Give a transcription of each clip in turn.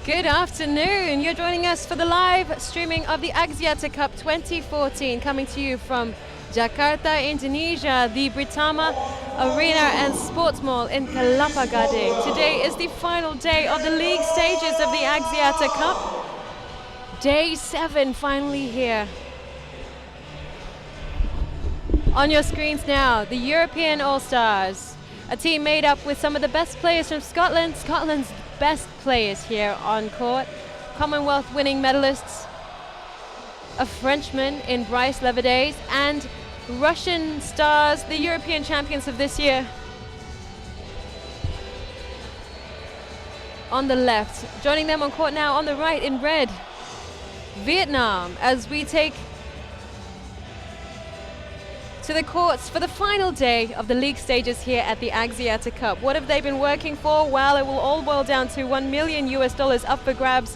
Good afternoon. You're joining us for the live streaming of the Axiata Cup 2014, coming to you from Jakarta, Indonesia, the Britama Arena and Sports Mall in Kelapa Gading. Today is the final day of the league stages of the Axiata Cup. Day 7 finally here. On your screens now, the European All-Stars, a team made up with some of the best players from Scotland, Scotland's best players here on court, Commonwealth winning medalists, a Frenchman in Brice LEVERDEZ, and Russian stars, the European champions of this year. On the left, joining them on court now on the right in red, Vietnam, as we take to the courts for the final day of the league stages here at the Axiata Cup. What have they been working for? Well, it will all boil down to $1 million up for grabs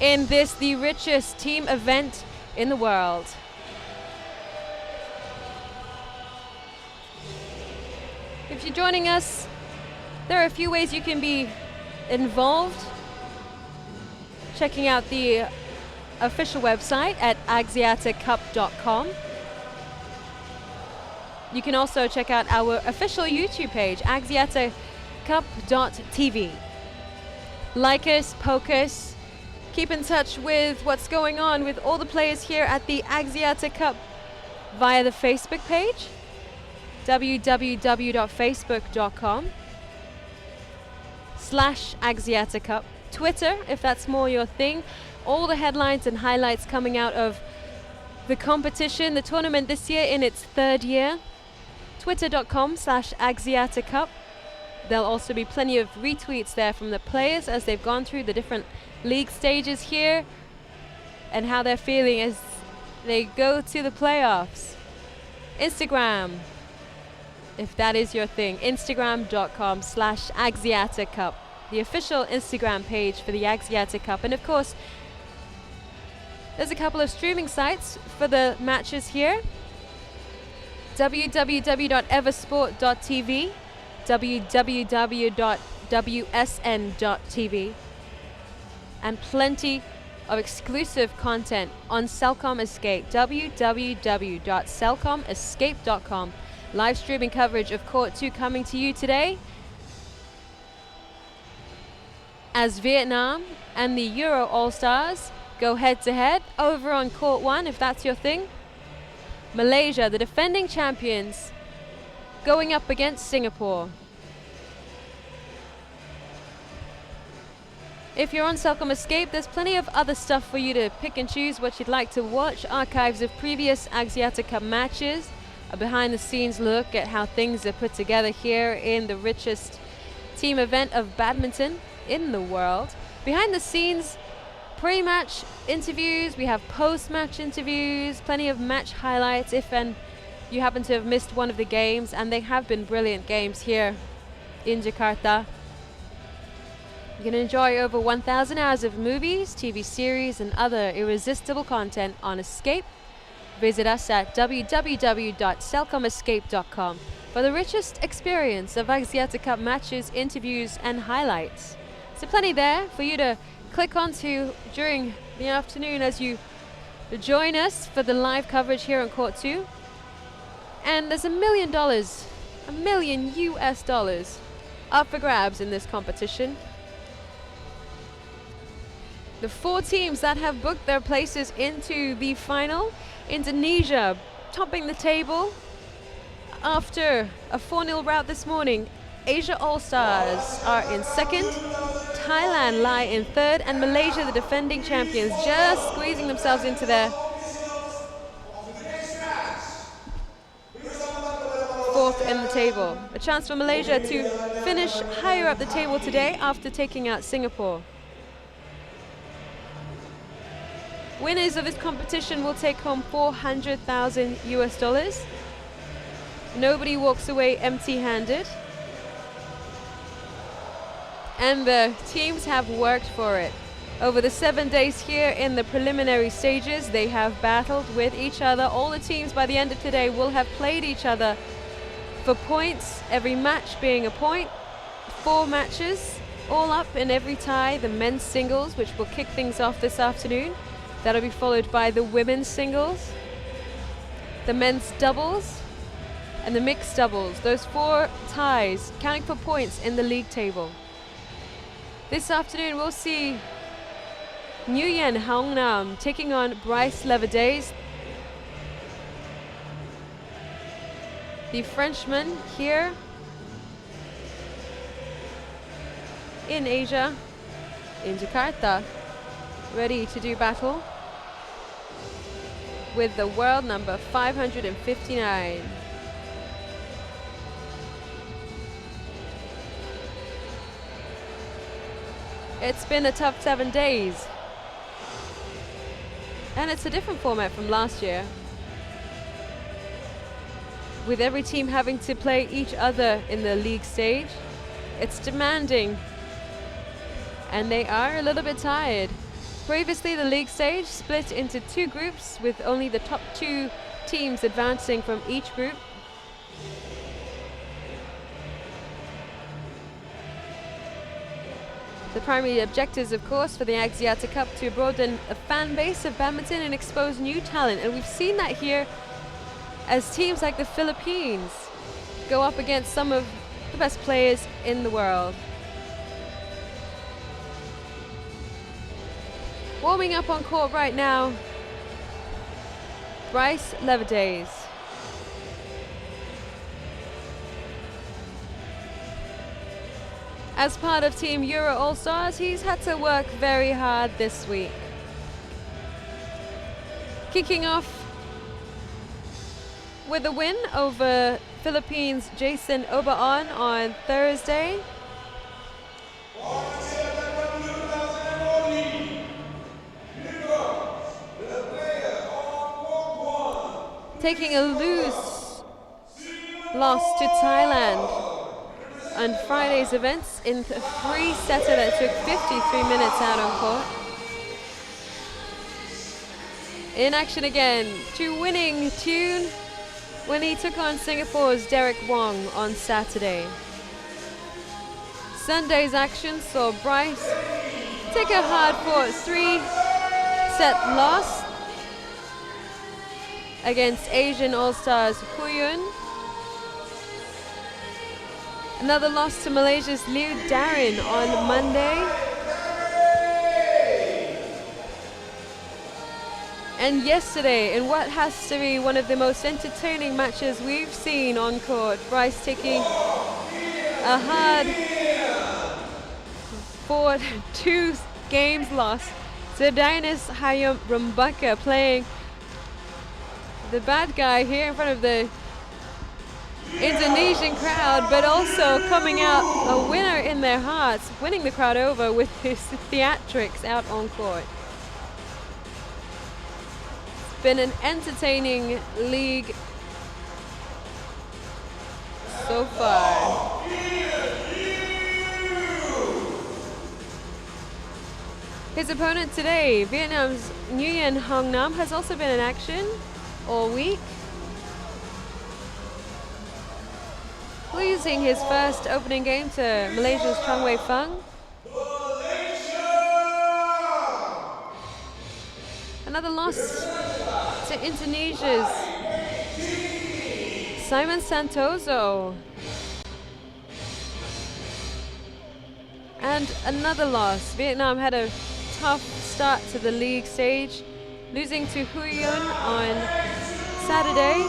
in this, the richest team event in the world. If you're joining us, there are a few ways you can be involved. Checking out the official website at axiatacup.com. You can also check out our official YouTube page, axiatacup.tv. Like us, poke us, keep in touch with what's going on with all the players here at the Axiata Cup via the Facebook page, www.facebook.com/Axiata Cup. Twitter, if that's more your thing. All the headlines and highlights coming out of the competition, the tournament this year in its third year. Twitter.com/Axiata Cup. There'll also be plenty of retweets there from the players as they've gone through the different league stages here and how they're feeling as they go to the playoffs. Instagram, if that is your thing, Instagram.com/Axiata Cup, the official Instagram page for the Axiata Cup. And of course, there's a couple of streaming sites for the matches here. www.eversport.tv, www.wsn.tv, and plenty of exclusive content on Celcom Escape, www.celcomescape.com. Live streaming coverage of Court 2 coming to you today as Vietnam and the Euro All-Stars go head-to-head. Over on Court 1, if that's your thing, Malaysia, the defending champions, going up against Singapore. If you're on Celcom Escape, there's plenty of other stuff for you to pick and choose what you'd like to watch. Archives of previous Axiata Cup matches, a behind-the-scenes look at how things are put together here in the richest team event of badminton in the world. Behind the scenes, pre-match interviews, we have post-match interviews, plenty of match highlights if and you happen to have missed one of the games, and they have been brilliant games here in Jakarta. You can enjoy over 1,000 hours of movies, TV series, and other irresistible content on Escape. Visit us at www.celcomescape.com for the richest experience of Axiata Cup matches, interviews, and highlights. So plenty there for you to click onto during the afternoon as you join us for the live coverage here on Court 2. And there's $1 million up for grabs in this competition. The 4 teams that have booked their places into the final, Indonesia topping the table after a 4-0 rout this morning. Asia All-Stars are in second, Thailand lie in third, and Malaysia, the defending champions, just squeezing themselves into their fourth in the table. A chance for Malaysia to finish higher up the table today after taking out Singapore. Winners of this competition will take home $400,000. Nobody walks away empty-handed. And the teams have worked for it. Over the 7 days here in the preliminary stages, they have battled with each other. All the teams by the end of today will have played each other for points, every match being a point. 4 matches all up in every tie, the men's singles, which will kick things off this afternoon. That'll be followed by the women's singles, the men's doubles, and the mixed doubles. Those 4 ties counting for points in the league table. This afternoon we'll see NGUYEN Hoang taking on Brice LEVERDEZ. The Frenchman here in Asia, in Jakarta, ready to do battle with the world number 559. It's been a tough 7 days, and it's a different format from last year, with every team having to play each other in the league stage. It's demanding, and they are a little bit tired. Previously, the league stage split into 2 groups, with only the top 2 teams advancing from each group. The primary objectives, of course, for the Axiata Cup to broaden a fan base of badminton and expose new talent. And we've seen that here as teams like the Philippines go up against some of the best players in the world. Warming up on court right now, Brice LEVERDEZ. As part of Team Euro All-Stars, he's had to work very hard this week. Kicking off with a win over Philippines' Jason Obaon on Thursday. Taking a loose loss to Thailand on Friday's events in a 3-setter that took 53 minutes out on court. In action again, to winning tune when he took on Singapore's Derek Wong on Saturday. Sunday's action saw Brice take a hard-fought 3-set loss against Asian All-Stars NGUYEN. Another loss to Malaysia's Liu Darren on Monday. And yesterday, in what has to be one of the most entertaining matches we've seen on court, Brice taking a hard-fought 2 games loss to Dinas Hayam Rumbaka, playing the bad guy here in front of the Indonesian crowd, but also coming out a winner in their hearts, winning the crowd over with his theatrics out on court. It's been an entertaining league so far. His opponent today, Vietnam's NGUYEN Hoang, has also been in action all week, losing his first opening game to Malaysia's Chong Wei Feng. Another loss to Indonesia's Simon Santoso. And another loss. Vietnam had a tough start to the league stage, losing to NGUYEN on Saturday.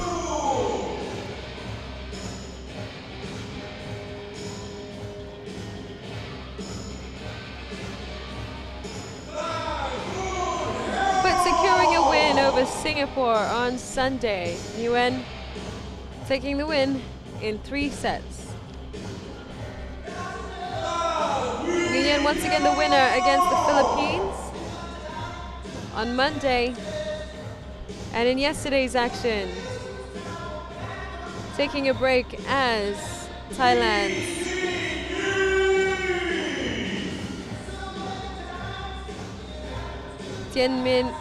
Over Singapore on Sunday. NGUYEN taking the win in 3 sets. NGUYEN once again the winner against the Philippines on Monday. And in yesterday's action, taking a break as Thailand's Tianmin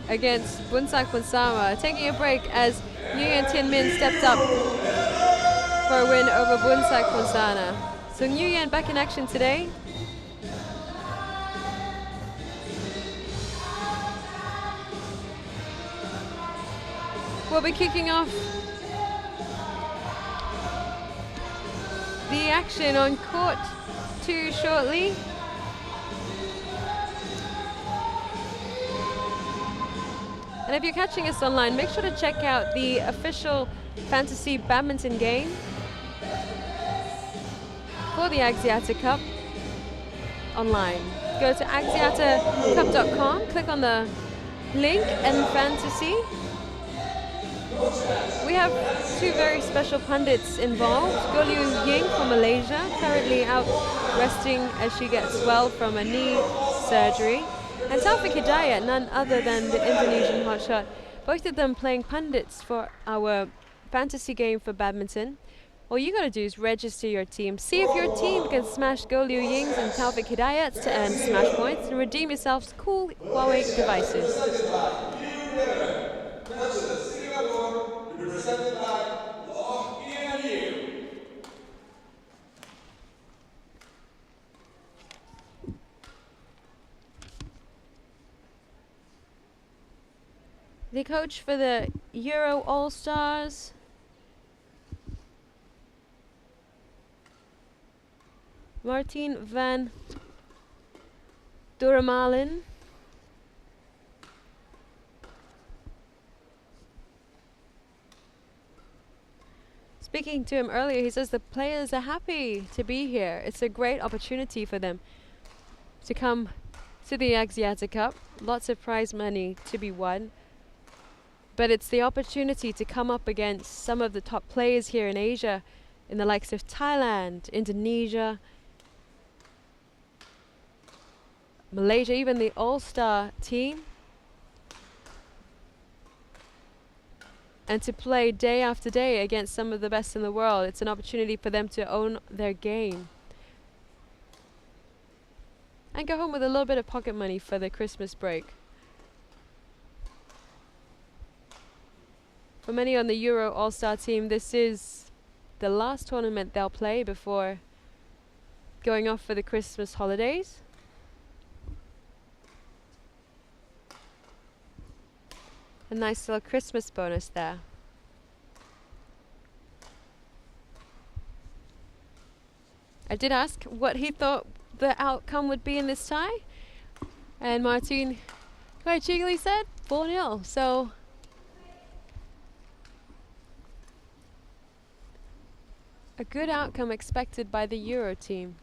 against Bunsak Bunsama, taking a break as NGUYEN Tianmin stepped up for a win over Bunsak Bunsana. So NGUYEN back in action today. We'll be kicking off the action on court 2 shortly. And if you're catching us online, make sure to check out the official fantasy badminton game for the Axiata Cup online. Go to axiatacup.com, click on the link and fantasy. We have 2 very special pundits involved. Go Liu Ying from Malaysia, currently out resting as she gets well from a knee surgery. And Taufik Hidayat, none other than the Indonesian hotshot. Both of them playing pundits for our fantasy game for badminton. All you gotta do is register your team. See if your team can smash Go Liu Ying's and Taufik Hidayat's to earn smash points and redeem yourselves cool Huawei devices. The coach for the Euro All-Stars, Martin van Durmalen. Speaking to him earlier, he says the players are happy to be here. It's a great opportunity for them to come to the Axiata Cup. Lots of prize money to be won. But it's the opportunity to come up against some of the top players here in Asia, in the likes of Thailand, Indonesia, Malaysia, even the All-Star team. And to play day after day against some of the best in the world, it's an opportunity for them to own their game. And go home with a little bit of pocket money for the Christmas break. For many on the Euro All-Star team, this is the last tournament they'll play before going off for the Christmas holidays. A nice little Christmas bonus there. I did ask what he thought the outcome would be in this tie, and Martin quite cheekily said 4-0. So a good outcome expected by the Euro team.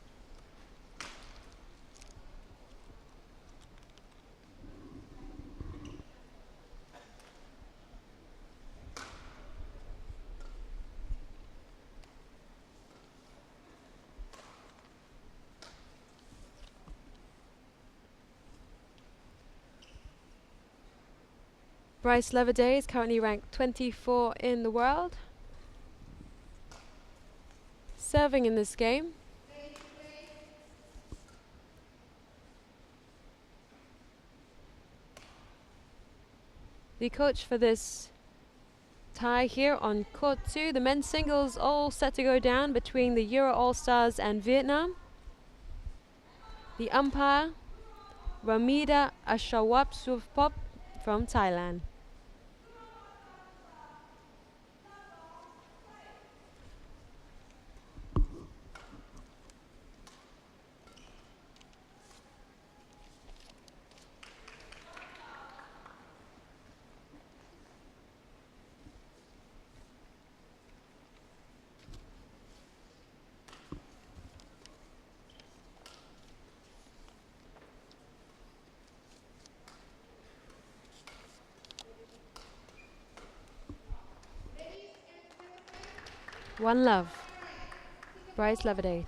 Brice LEVERDEZ is currently ranked 24 in the world. Serving in this game. The coach for this tie here on court 2, the men's singles all set to go down between the Euro All-Stars and Vietnam. The umpire, Ramida Ashawapsupop from Thailand. One love. Brice LEVERDEZ.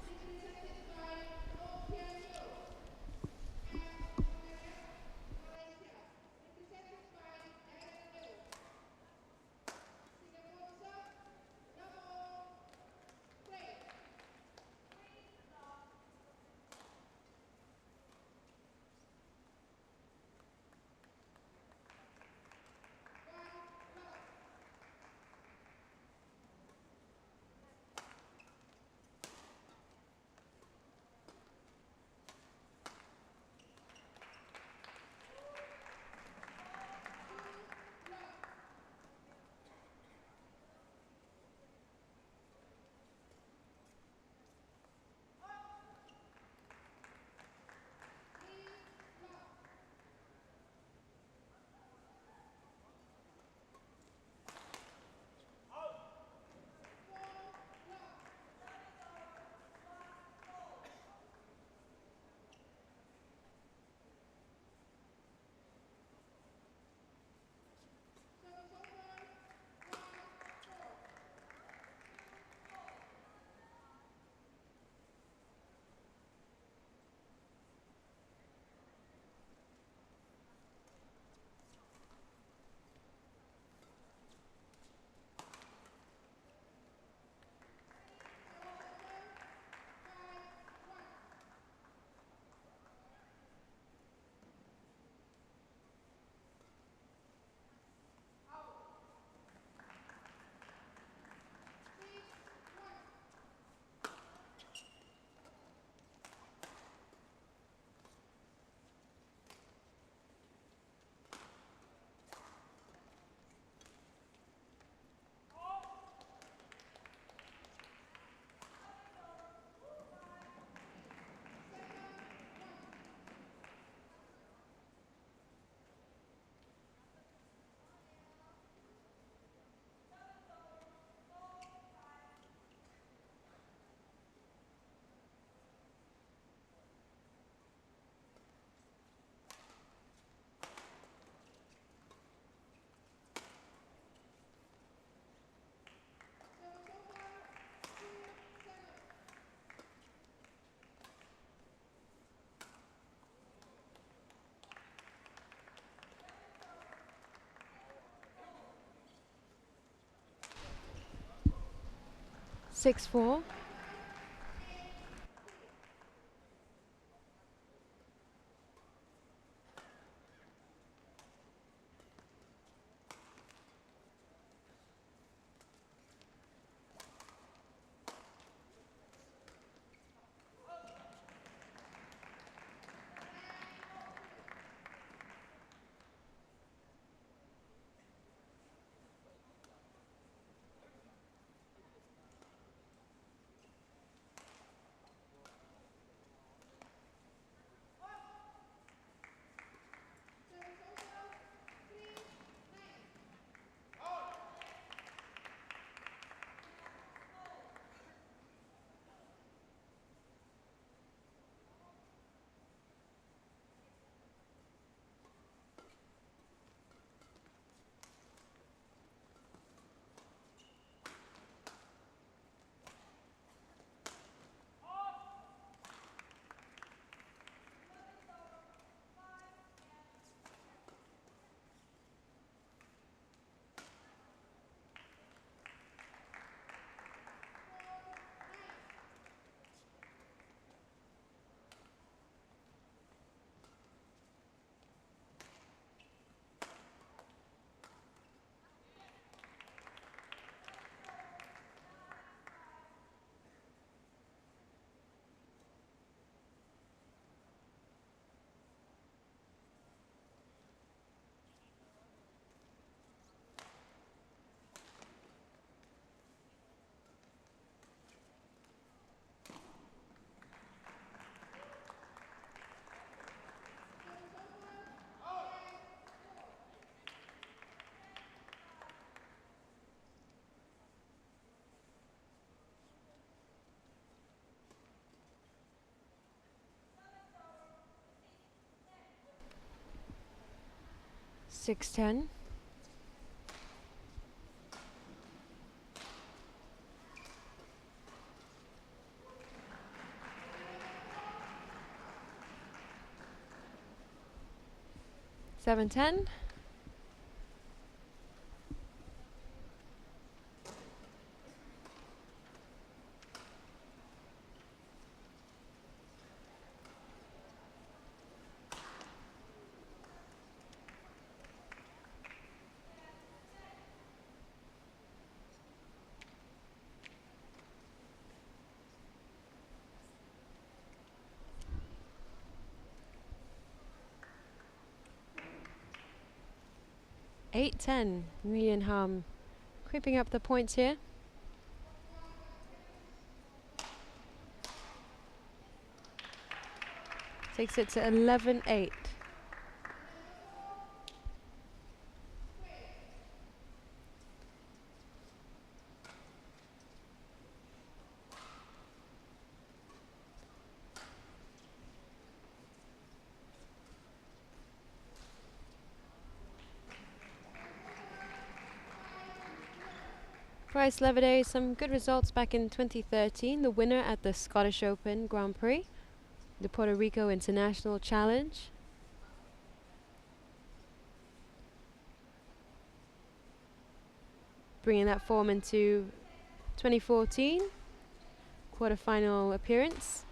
6-4. Six 10. Seven 10. Eight 10. NGUYEN Hoang creeping up the points here. Takes it to 11-8. Brice LEVERDEZ, some good results back in 2013, the winner at the Scottish Open Grand Prix, the Puerto Rico International Challenge. Bringing that form into 2014, quarterfinal appearance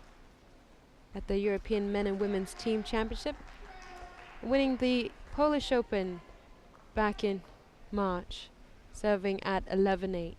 at the European Men and Women's Team Championship, winning the Polish Open back in March, serving at 11-8.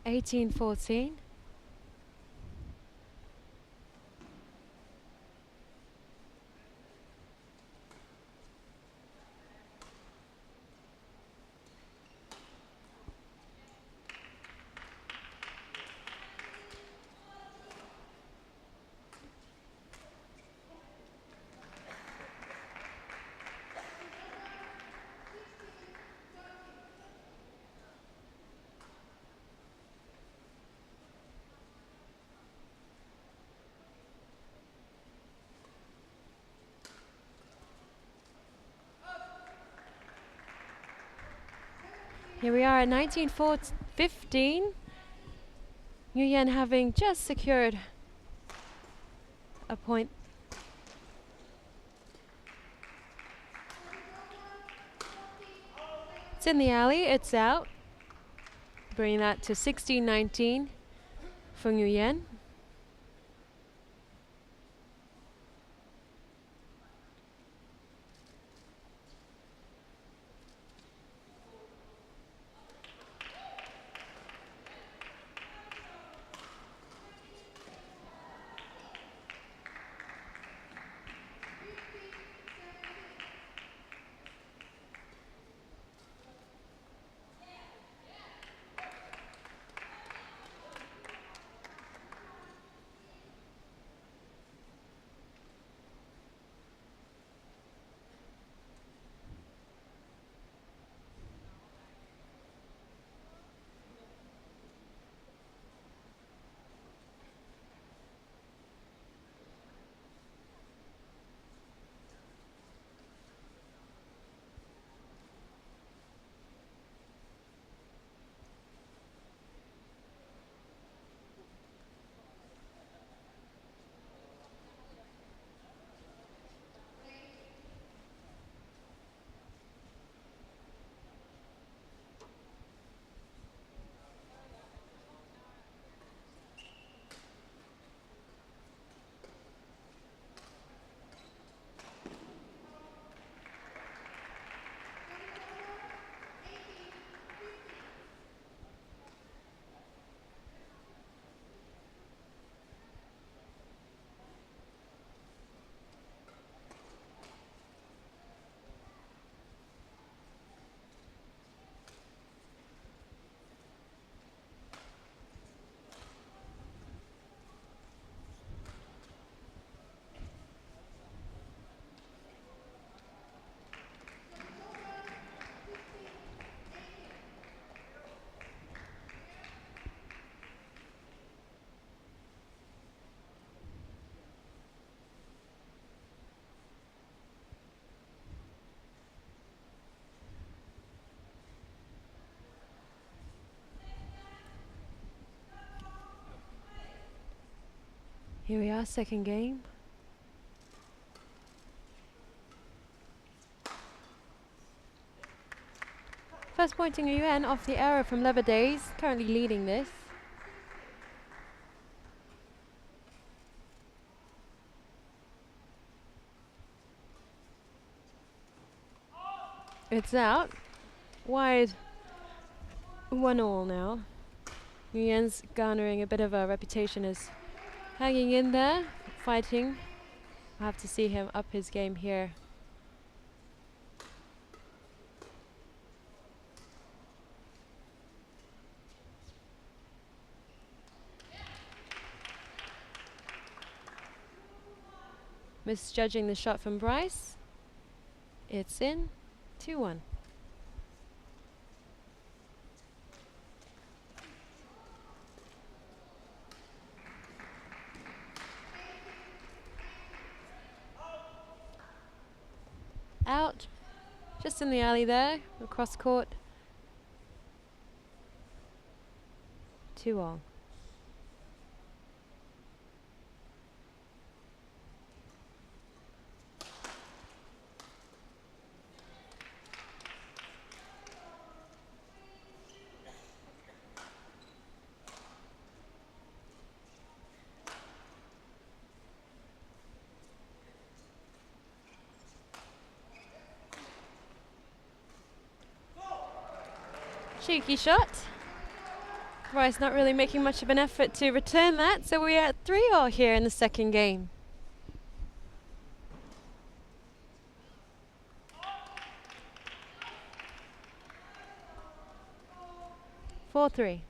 18-14. Here we are at 19-15. NGUYEN having just secured a point. It's in the alley, it's out. Bringing that to 16-19 for NGUYEN. Here we are, second game. First point to NGUYEN off the error from LEVERDEZ, currently leading this. It's out. Wide. 1-1 now. NGUYEN's garnering a bit of a reputation as hanging in there, fighting. We'll have to see him up his game here. Misjudging the shot from Brice. It's in. 2-1. Out. Just in the alley there. Across court. 2-all. Cheeky shot. Brice not really making much of an effort to return that, so we're at 3-all here in the second game. Four, 3.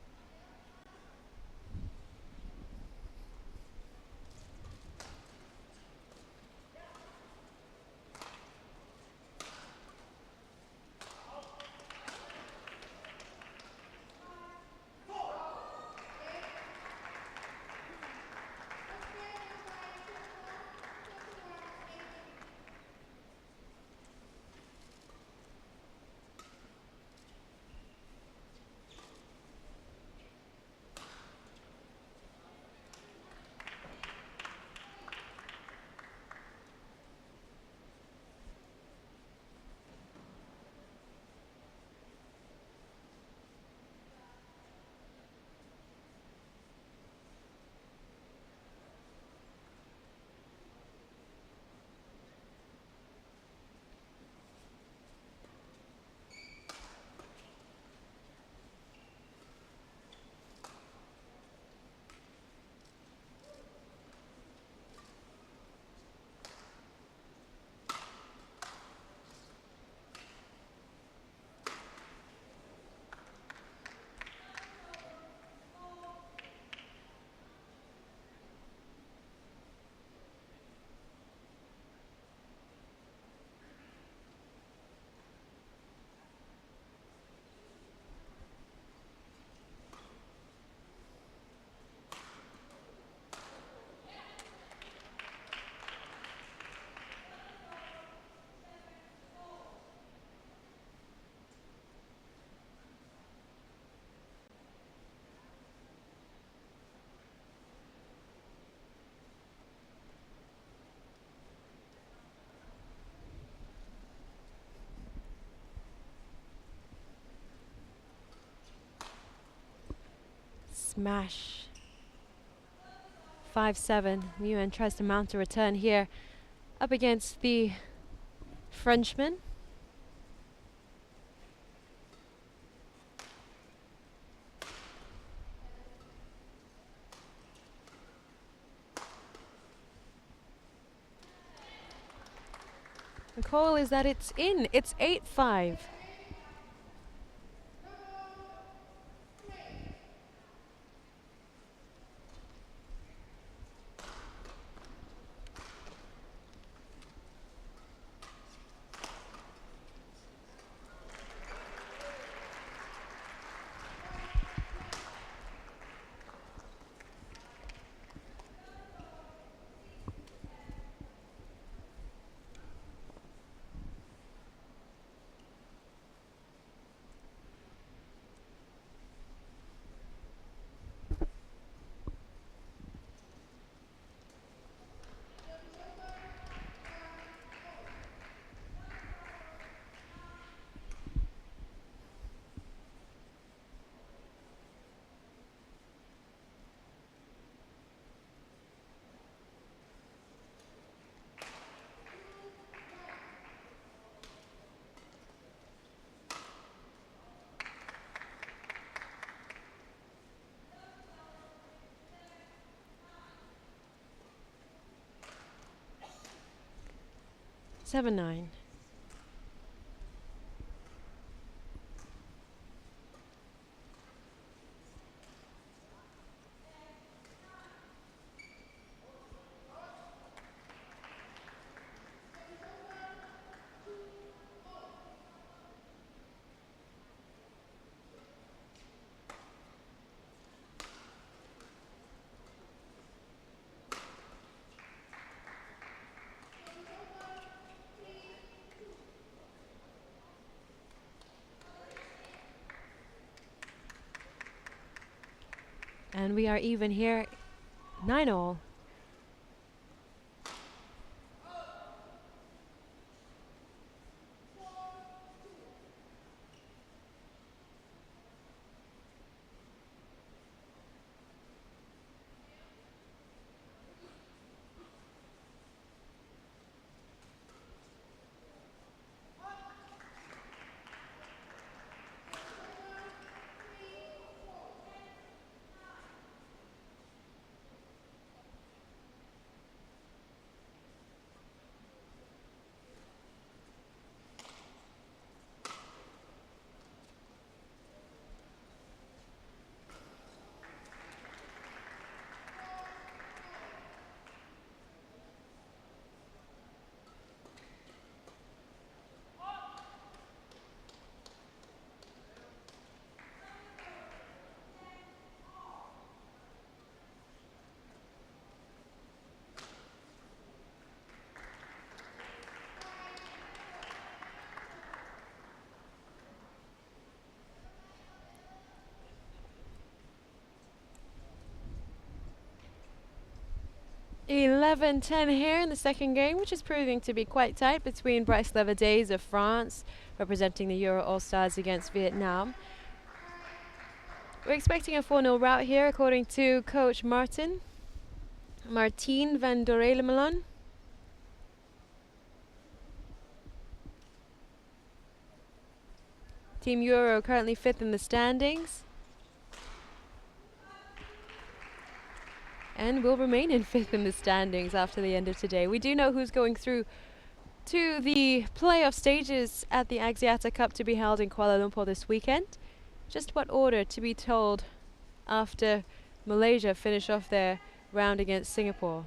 Smash. 5-7. NGUYEN tries to mount a return here up against the Frenchman. The call is that it's in. It's 8-5. Seven, 9. And we are even here, 9-all. 11-10 here in the second game, which is proving to be quite tight between Brice LEVERDEZ of France, representing the Euro All-Stars, against Vietnam. We're expecting a 4-0 rout here, according to Coach Martin van Dorelemelon. Team Euro currently 5th in the standings, and will remain in 5th in the standings after the end of today. We do know who's going through to the playoff stages at the Axiata Cup to be held in Kuala Lumpur this weekend. Just what order to be told after Malaysia finish off their round against Singapore.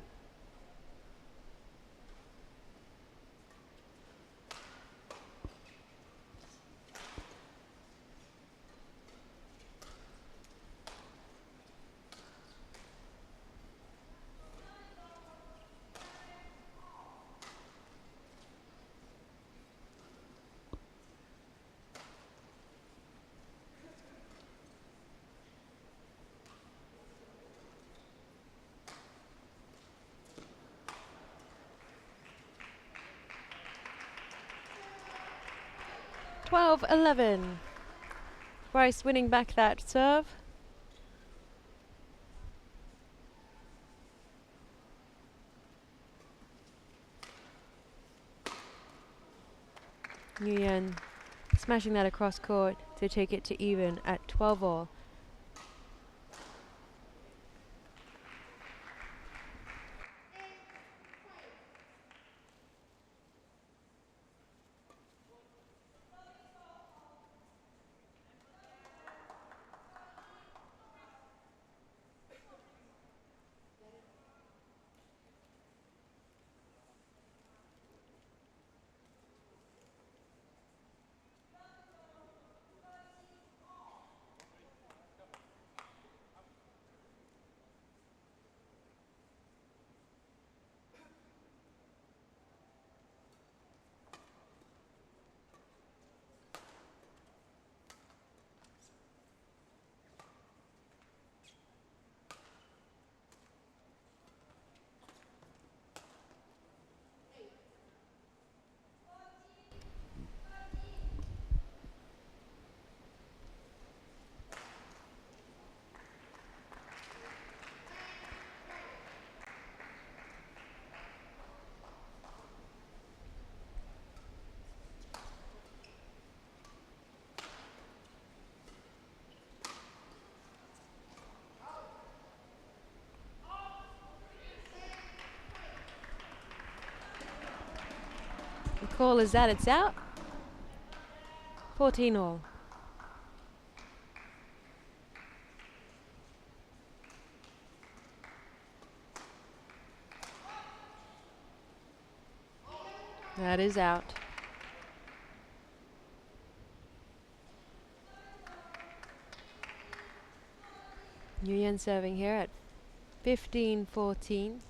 (12-11). Brice winning back that serve. NGUYEN smashing that across court to take it to even at 12-all. The call is that it's out. 14-all. That is out. NGUYEN serving here at 15-14.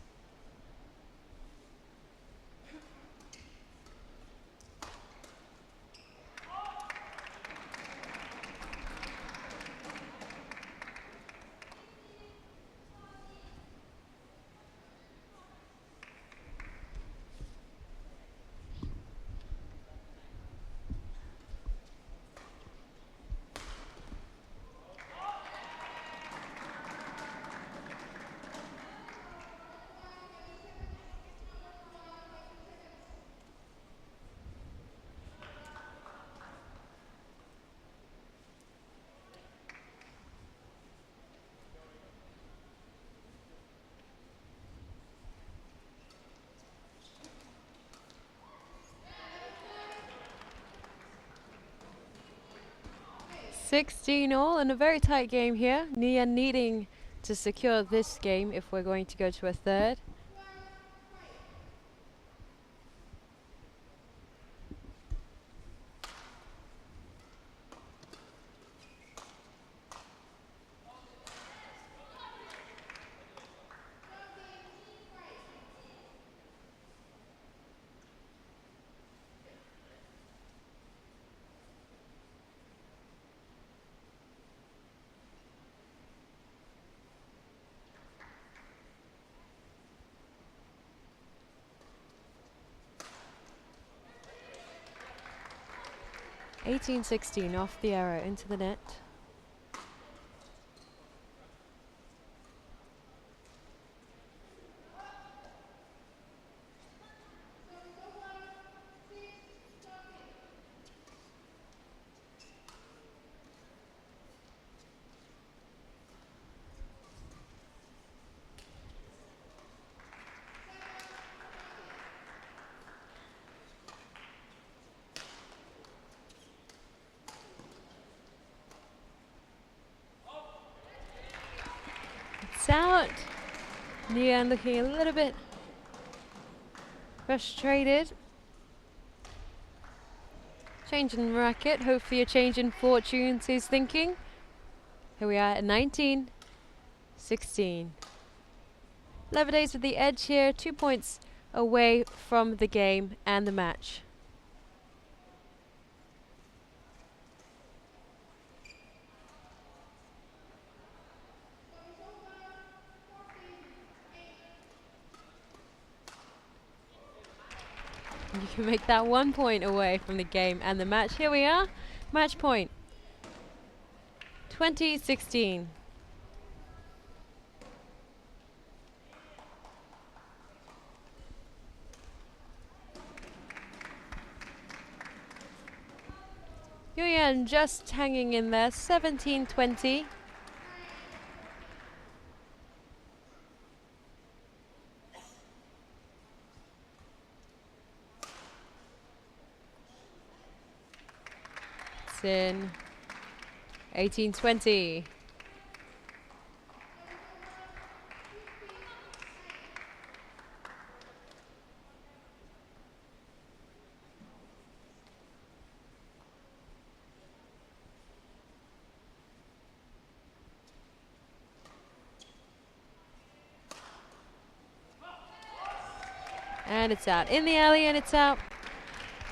(16-all) in a very tight game here. NGUYEN needing to secure this game if we're going to go to a third. 18-16 off the arrow into the net. Out. NGUYEN looking a little bit frustrated. Change in racket, hopefully a change in fortunes, he's thinking. Here we are at 19-16. LEVERDEZ with the edge here, 2 points away from the game and the match. You can make that 1 point away from the game and the match. Here we are, match point. 20-16. NGUYEN just hanging in there, 17-20. In 18-20. And it's out. In the alley and it's out.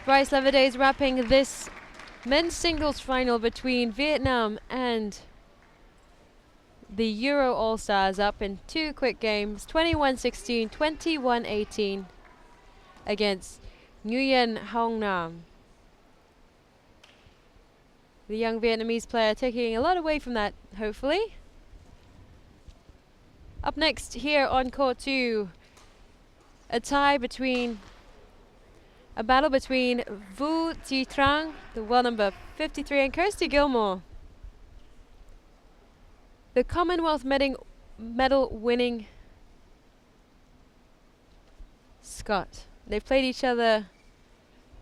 Brice LEVERDEZ wrapping this men's singles final between Vietnam and the Euro All-Stars up in 2 quick games, 21-16, 21-18 against NGUYEN Hoang. The young Vietnamese player taking a lot away from that, hopefully. Up next here on court 2, a battle between Vu Thi Trang, the world number 53, and Kirsty Gilmore, the Commonwealth medal winning Scot. They've played each other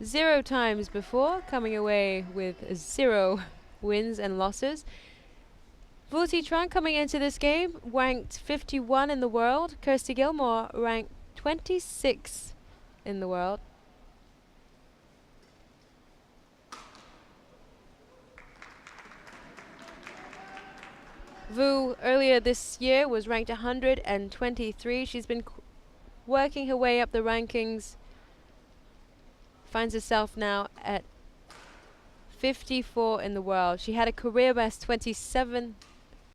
0 times before, coming away with 0 wins and losses. Vu Thi Trang coming into this game ranked 51 in the world. Kirsty Gilmore ranked 26 in the world. Vu earlier this year was ranked 123. She's been working her way up the rankings. Finds herself now at 54 in the world. She had a career best 27